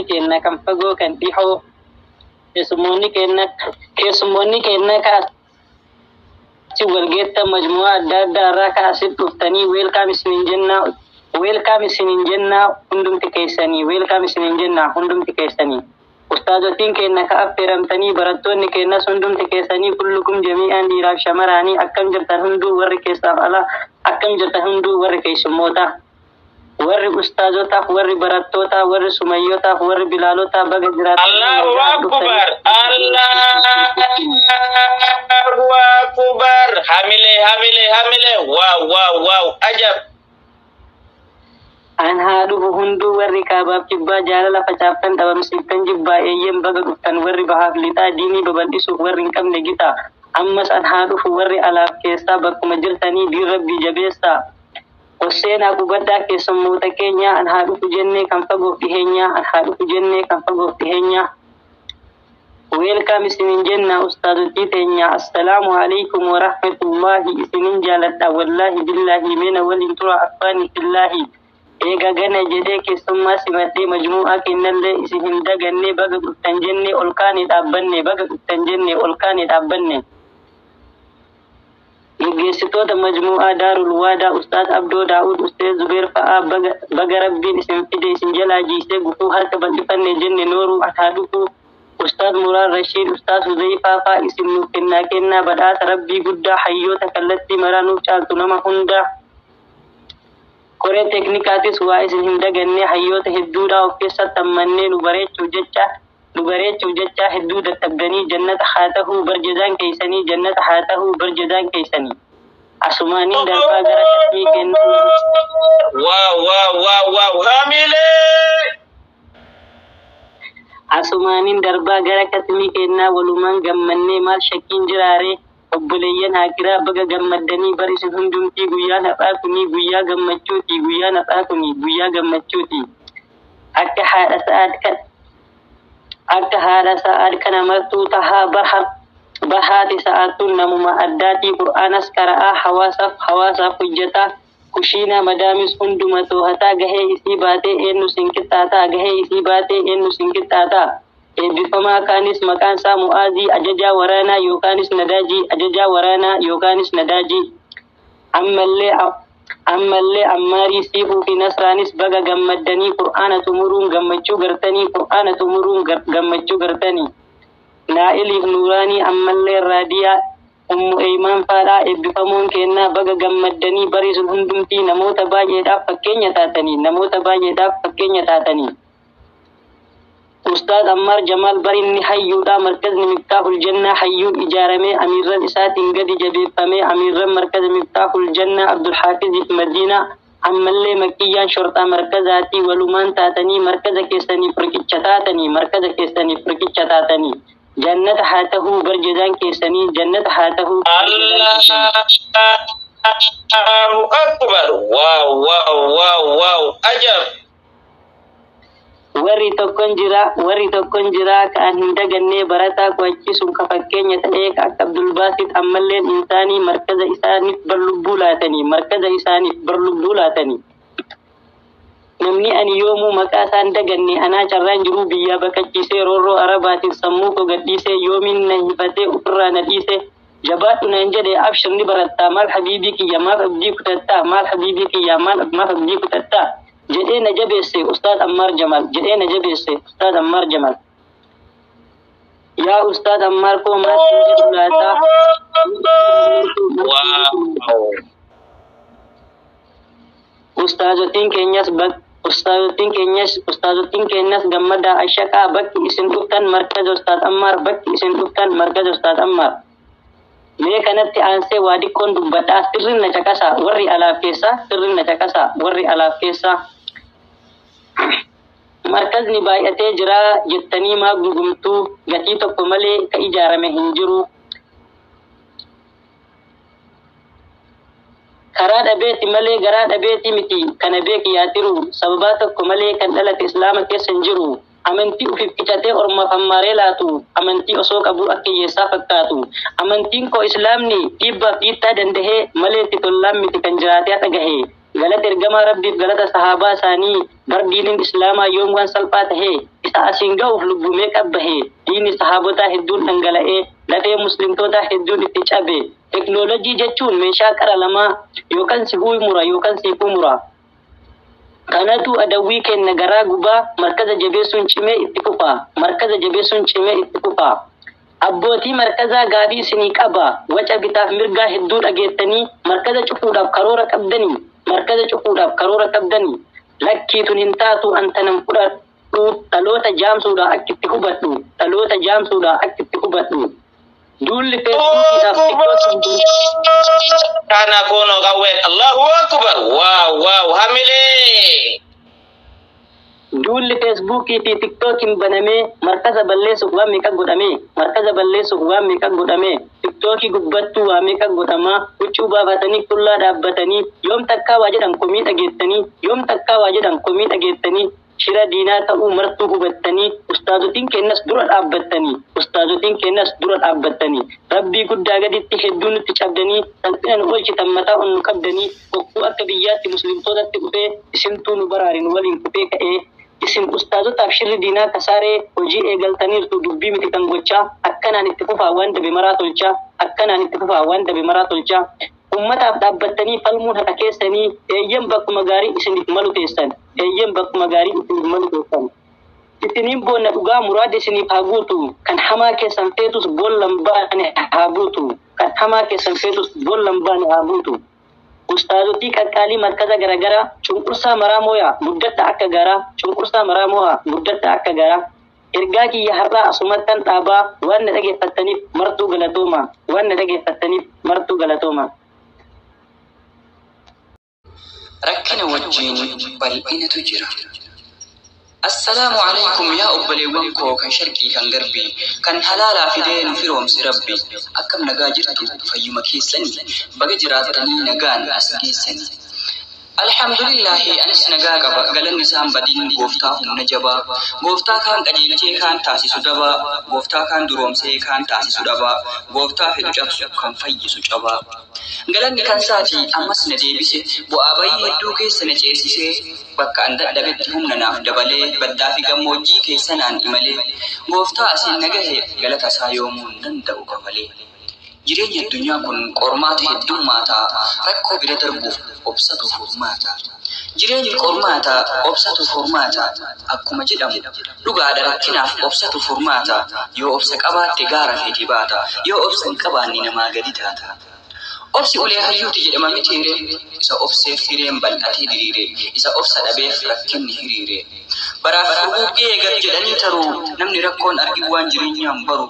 keessummoonni kenna kan fagoo kan dhihoo keessummoonni kenna kaasi walgeetta majmu'aa adda addaa irraa kaasii dhuftanii welcome isinin jenna hundumti keessanii welcome isinin jenna hundumti keessanii ustaazotiin kenna ka affeeramtanii barattoonni kenna hundumti keessanii kullukum jami'an dhiiraaf shamaraanii akkam jirtan hunduu warri keessaaf ala akkam jirtan hunduu warri keessummoota warri ustaazotaaf warri barattootaa warri sumayyotaaf warri bilaalotaa baga jiraatan Allahu akbar Allahu akbar hamile wow ajab an haadhufu hunduu warri kaabaaf jibbaa jaalala facaaftan dhabamsiiftan jibbaa eeyyen baga dhuftan warri bahaaf lixaa diinii babal'isuuf warri hin qabne gitaa ammas an haadhufu warri alaaf keessaa bakkuma jirtanii diin rabbii jabeessaa Hosseena qubaddaa keessummoota keenya an haadhufu jennee kan fagoof dhiheenyaa an haadhufu jennee kan fagoof dhiheenyaa welcome isinin jenna ustaazotii teenya assalaamu alaykum wa rahmatullahi isinin jaaladha wallahi billahi meena waliin tura affaani billahi eega gana jedhee keessummaa simadhee majmu'aa kennallee isin hin dagannee baga dhuftan jennee olkaanii dhaabbanne baga dhuftan jennee olkaanii dhaabbanne Geessitoota majmu'aa Daarul Waadaa Ustaaz Abdoo Daawud Ustaaz Zubeer fa'aa baga rabbiin isin fide isin jalaa jiisee gufuu harka bal'ifanne jenne nooruu ataadufu Ustaaz Muraar Rashiid Ustaaz Huzeyfaa fa'aa isin nuuf kennaa badhaasa rabbii guddaa hayyoota kallattii maraa nuuf caaltu nama hundaa koree teeknikaatis waa isin hin daganne hayyoota hedduudhaa of keessatti hammannee nu bareechuuf jecha hedduu dadhabdanii jannata haa ta'uu barjadaan keessanii jannata haa ta'uu barjadaan keessanii asumaaniin darbaa gara kasbii kennuu wow hamile asumaaniin darbaa gara kasbii kennaa walumaan gammannee maal shakkiin jiraare obboleeyyan haakiraa baga gammaddanii barisin hundumtii guyyaa naphaa kunii guyyaa gammachuuti akka haadha sa'aad kana martuu tahaa bahaati sa'aatuun namuma addaatii qur'aanas qara'aa hawaasaaf hojjetaa kushiinaa madaamis hunduma toohataa gahee isii baatee eenyu sin qixxaataa eebbifamaa kaanis maqaan isaa mu'aazii ajajaa waraanaa yookaanis nadaajii ammallee ammaarii siifuu fi nasraanis baga gammaddanii qur'aana xumuruun gammachuu gartanii naa'iliif nuuraanii ammallee raadiyaa ummu eeymaan faadhaa eebbifamuun kennaa baga gammaddanii barisun hundumtii namoota baay'eedhaaf fakkeenya taatanii Ustaaz Ammar Jamal barinni hayyuudha markazni Miftaahul Jannaa hayyuun ijaaramee amiirran isaatiin gadi jabeeffamee amiirran markaza Miftaahul Jannaa Abdul Haafiziif Madiinaa ammallee Makkiyyaan shorxaa markazaatii walumaan taatanii markaza keessaniif riqicha taatanii jannata haa ta'uu barjadaan keessanii jannata haa ta'uu Allahu akbar wow ajab warri tokkon jira kan hin dagannee barataa qo'achiisuun ka fakkeenya ta'ee ka akka Abdul Baasit ammallee insaanii markaza isaaniif barlubbuu laatanii namni ani yoomuu maqaa isaan daganne anaa carraan jiruu biyyaa baqachiisee roorroo arabaatiin sammuu koo gadhiisee yoomiin na hifatee ofirraa na dhiise jabaadhu naan jedhe abshir ni barattaa maal habiibii kiyya maaf abdii kutattaa jedhee na jabeesse Ustaaz Ammar Jamal yaa Ustaaz Ammar koo maal jedhu laataa ustaazotiin keenyas gammadaa ashaqaa bakki isin dhuftan markaza Ustaaz Ammar mee kanatti aansee waa diqqoon dubbadhaa sirriin na caqasaa warri alaaf keessaa markazni baay'atee jira jettanii maa gugumtuu gatii tokko malee ka ijaarame hin jiru karaa dhabeeti malee garaa dhabeeti miti kana beeki yaa tiru sababaa tokko malee kan dhalate islaama keessa hin jiru amantii ufiif qicatee orma fammaaree laatu amantii osoo qabu akka hiyyeessaa fakkaatu amantiin koo islaamni dhiibbaaf dhiittaa dandahee malee itti tollaan miti kan jiraatee haqa gahee galata ergamaa rabbiif galata sahaabaa isaanii bar diiniin islaamaa yoom waan salphaa tahee asinga uf lubbume qabbahe diini sahabota hedduun dhangala'ee lafee muslimtoota hedduun itti cabe teknoolojii jechuun meeshaa qara lama yookaan si mura yookaan si mura kanatu adawii kenna garaa gubaa markaza jabeessuun cimee itti kufa abbootii markaza gaafii isinii qaba waca bitaaf mirgaa hedduu dhageettanii markaza cufuudhaaf karoora qabdanii lakkiitun hin taatu antanan fudhadhu dhaloota jaamsuudhaa akkitti hubadhu duulli feesbuukiidhaaf kana kono qawween Allahu akbar wow hamile duulli feesbuukii fi tiktookiin banamee markaza balleessuuf waan meeqa godhame tiktookii gubbattuu waan meeqa godhama huccuu baafatanii qullaa dhaabbatanii yoom takkaa waa jedhan komii dhageettanii shira diinaa ta'uu martuu hubattanii ustaazotiin kennas dura dhaabbattanii rabbii guddaa gaditti hedduu nutti cabdanii salphinaan oolchitan mataa onnu qabdanii bokkuu akka biyyaatti muslimtootatti dhufee isintuu nu baraarin waliin kufee ka'ee isin ustaazotaaf shirri diinaa kasaaree hojii eegaltaniirtu dubbii miti kan gochaa akkanaan itti fufaa waan dabe maraa tolchaa ummataaf dhaabbattanii falmuun haqa keessanii eeyyan bakkuma gaarii isiniif malu teessan isiniin boonna dhugaa muraada isiniif haa guutu kan hamaa keessan feetus boollan baane haa buutu ustaazotii qaqqaalii markaza garagara cunqursaa maraamoya muddatta akka garaa ergaa kiyya har'aa asumattan dhaabaa waan na dhageeffattaniif martuu galatooma rakkina wajjin bal'inatu jira. Assalaamu alaykum yaa obboleewwan koo kan sharqii kan garbii kan halaalaa fidee nu firoomsi rabbi akkam nagaa jirtu fayyuma keessanii baga jiraattanii nagaan as geessanii. Alhamdulillahi anis nagaa qaba galanni isaan badin gooftaa humna jabaa gooftaa kaan qajeelchee kaan taasisu dabaa gooftaa kaan duroomsee kaan taasisu dabaa gooftaa fedhu cabsu kan fayyisu cabaa galanni kan saati ammas na deebise bu'aa bayii hedduu keessa na ceesisee bakka an dadhabetti humna naaf dabalee baddaa fi gammoojjii keessanaan imalee gooftaa asiin nagahe galata isaa yoomuu hin danda'u kafalee. Jireenya addunyaa kun qormaata heddummaata rakkoo bira darbuuf obsatu furmaata. Jireenyi qormaata obsatu furmaata akkuma jedhamu dhugaadha rakkinaaf obsatu furmaata yoo obsa qabaatte gaara feeti baata yoo obsa hin qabaanne namaa gadi taata. Obsi ulee hayyuuti jedhama mitiire isa obseef hireen bal'atee diriire isa obsa dhabeef rakkinni hiriire. Baraaf buugee eegal jedhanii taruu namni rakkoon argi waan jireenyaan baru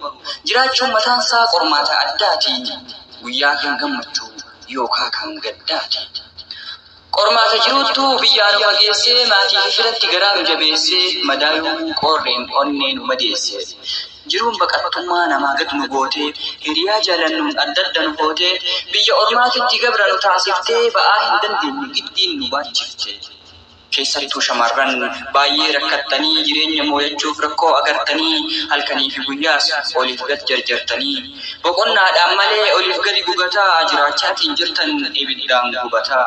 jiraachuun mataan isaa qormaata addaati guyyaa kan gammachuu yookaan kan gaddaati. Qormaata jiruuttu biyyaanuma geessee maatii fi firatti garaa nu jabeessee madaayuu qorreen onnee nu madeesse. Jiruun baqattummaa namaa gad nu gootee hiriyaa jaalannuun adda adda nu gootee biyya ormaatitti gabra nu taasiftee ba'aa hin dandeenye giddiin nu baachifte. Keessattuu shamarran baay'ee rakkattanii jireenya moo'achuuf rakkoo agartanii halkanii fi guyyaas oliif gad jarjartanii boqonnaadhaan malee oliif gadi gubataa jiraachaatiin jirtan ibiddaan gubataa.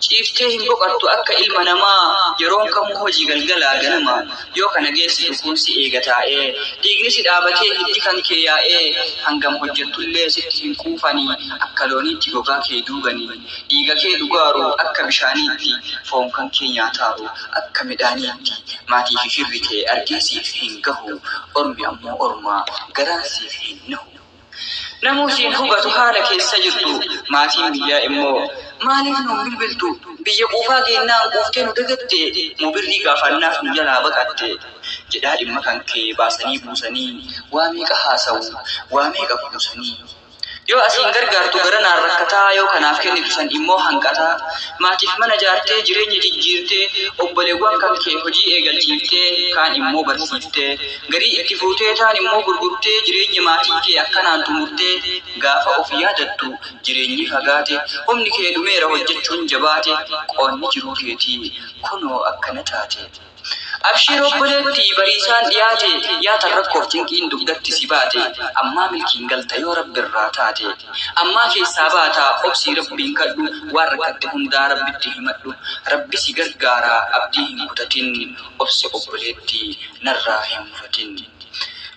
Ciiftee hin boqattu akka ilma namaa yeroon kamuu hojii galgalaa ganama yoo kana geessitu kun si eega taa'ee dhiigni si dhaabatee hiddi kan kee yaa'ee hangam hojjettullee sitti hin quufanii akka looniitti gogaa kee duuganii dhiiga kee dhugaaru akka bishaaniitti foon kan kee nyaataaru akka midhaaniitti maatii fi firri kee argeesiif hin gahu ormi ammoo ormaa garaan siif hin nahu. Namuusiin hubatu haala keessa jirtu maatiin biyyaa immoo maaliif nu bilbiltu biyya quufaa geennaan quuftee nu dagatte mobilii gaafannaaf nu jalaa baqatte jedhaa dhimma kan kee baasanii buusanii waa meeqa haasawu waa meeqa buusanii. Yoo asiin gargaartu garanaan rakkataa yoo kanaaf kennitu san immoo hanqataa maatiif mana jaartee jireenya jijjiirtee obboleewwan kan kee hojii eegalchiiftee kaan immoo barsiiftee garii itti fuutee taan immoo gurgurtee jireenya maatii kee akkanaan xumurtee gaafa of yaadattu jireenyi fagaate humni kee dhumeera hojjechuun jabaate qoonni jiruu keetii kunoo akkana taate. أبشروا بلدتي بريسان دياتي يا تركور تنكين دبدتي سباتي أما ملكين قلت يا رب الراتاتي أما كي ساباتا أبسي ربي كدو واركتهم دار ربي مدو ربي سيقرقارا أبديهم كتتين أبسي بلدتي نراهم فتن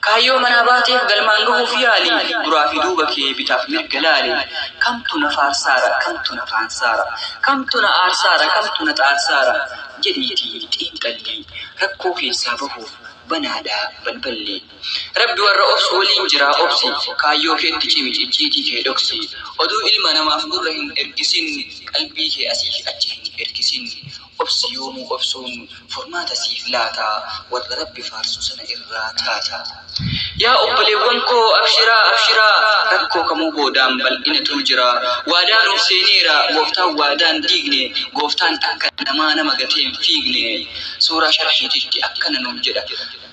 كايو مناباتي قلمان في آلي درافي دوبكي بتاف مرقلالي كم تنفار سارة كم تنفان سارة كم تنعار سارة كم تنتعار سارة جديتي تنقلي ركو في سابه بنادا بلبلي ربي والرؤوس والإنجرا أبسي كايو كي تجيمي جيتي كي دوكسي ودو إلما نما أفضلهم إرقسين قلبي كي أسيح أجهن إرقسين أبسي يوم أبسون فرماتا سيفلاتا والرب فارسو سنة إراتاتا يا أبلي وانكو أبشرا أبشرا ركو كمو بودام بل إن توجرا وادان سينيرا غوفتا وادان ديغني غوفتان أكا نمانا مغتين فيغني سورة شرحي تجي أكا نمجرا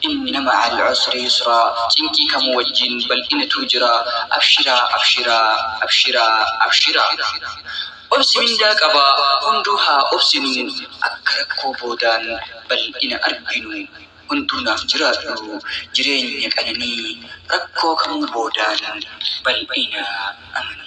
إن مع العسر يسرا تنكي كمو وجين بل إن توجرا أبشرا أبشرا أبشرا أبشرا أبسي من داك أبا هندوها أبسنو أكركو بودان بل إن أربنو هندونا جرادو جرين يكأنني ركو كم بودان بل إن أمنو